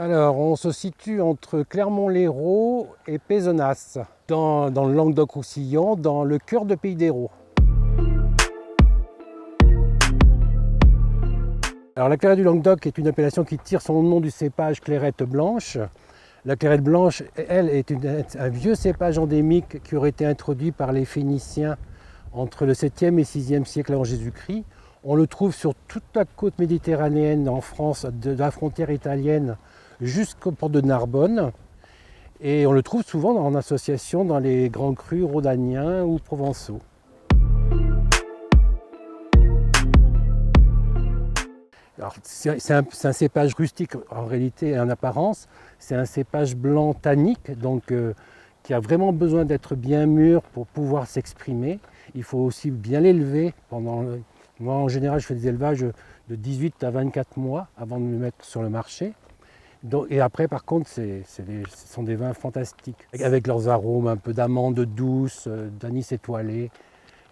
Alors, on se situe entre Clermont-Lérault et Pézenas, dans le Languedoc-Roussillon, dans le cœur de Pays d'Hérault. Alors, la Clairette du Languedoc est une appellation qui tire son nom du cépage Clairette blanche. La Clairette blanche, elle, est un vieux cépage endémique qui aurait été introduit par les Phéniciens entre le 7e et 6e siècle avant Jésus-Christ. On le trouve sur toute la côte méditerranéenne en France, de la frontière italienne jusqu'au port de Narbonne. Et on le trouve souvent en association dans les grands crus rhodaniens ou provençaux. C'est un cépage rustique en réalité et en apparence. C'est un cépage blanc tannique, donc qui a vraiment besoin d'être bien mûr pour pouvoir s'exprimer. Il faut aussi bien l'élever. Moi en général je fais des élevages de 18 à 24 mois avant de le mettre sur le marché. Et après par contre ce sont des vins fantastiques, avec leurs arômes un peu d'amande douce, d'anis étoilé.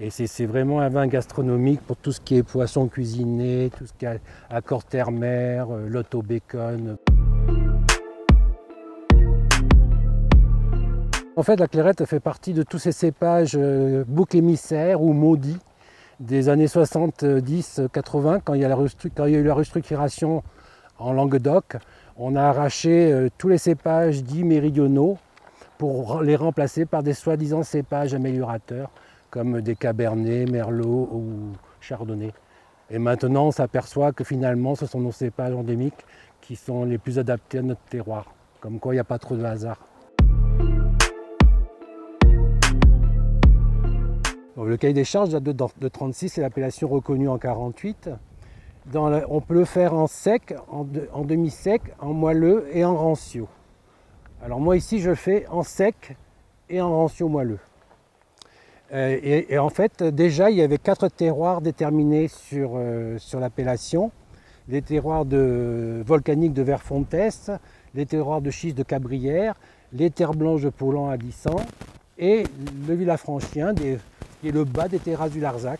Et c'est vraiment un vin gastronomique pour tout ce qui est poisson cuisiné, tout ce qui est accord terre-mer, lot au bacon. En fait, la Clairette fait partie de tous ces cépages boucs émissaires ou maudits des années 70-80, quand il y a eu la restructuration en Languedoc. On a arraché tous les cépages dits méridionaux pour les remplacer par des soi-disant cépages améliorateurs, comme des cabernets, merlot ou chardonnay. Et maintenant, on s'aperçoit que finalement, ce sont nos cépages endémiques qui sont les plus adaptés à notre terroir. Comme quoi, il n'y a pas trop de hasard. Le cahier des charges date de 1936, c'est l'appellation reconnue en 1948. On peut le faire en sec, en demi-sec, en moelleux et en rancio. Alors moi ici, je le fais en sec et en rancio moelleux. Et en fait, déjà, il y avait 4 terroirs déterminés sur l'appellation. Les terroirs volcaniques de Verfontes, les terroirs de schiste de Cabrières, les terres blanches de Paulan à Dissan et le Villafranchien, qui est le bas des terrasses du Larzac.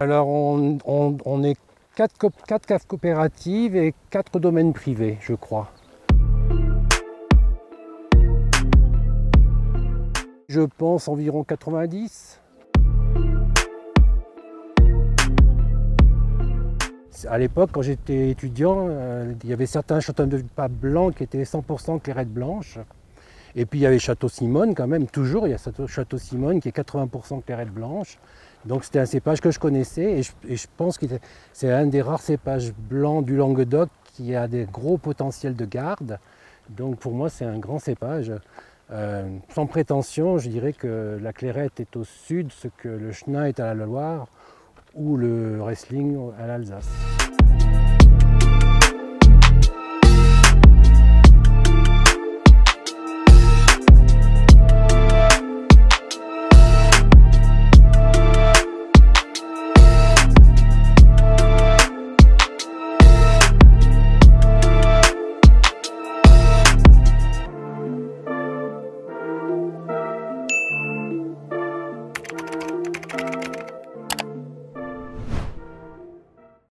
Alors, on est 4 caves coopératives et 4 domaines privés, je crois. Je pense environ 90. À l'époque, quand j'étais étudiant, il y avait certains châteaux de pas blancs qui étaient 100% Clairette blanche. Et puis il y avait Château Simone quand même, toujours, il y a Château Simone qui est 80% Clairette blanche. Donc c'était un cépage que je connaissais et je pense que c'est un des rares cépages blancs du Languedoc qui a des gros potentiels de garde. Donc pour moi c'est un grand cépage. Sans prétention, je dirais que la Clairette est au sud, ce que le Chenin est à la Loire ou le Riesling à l'Alsace.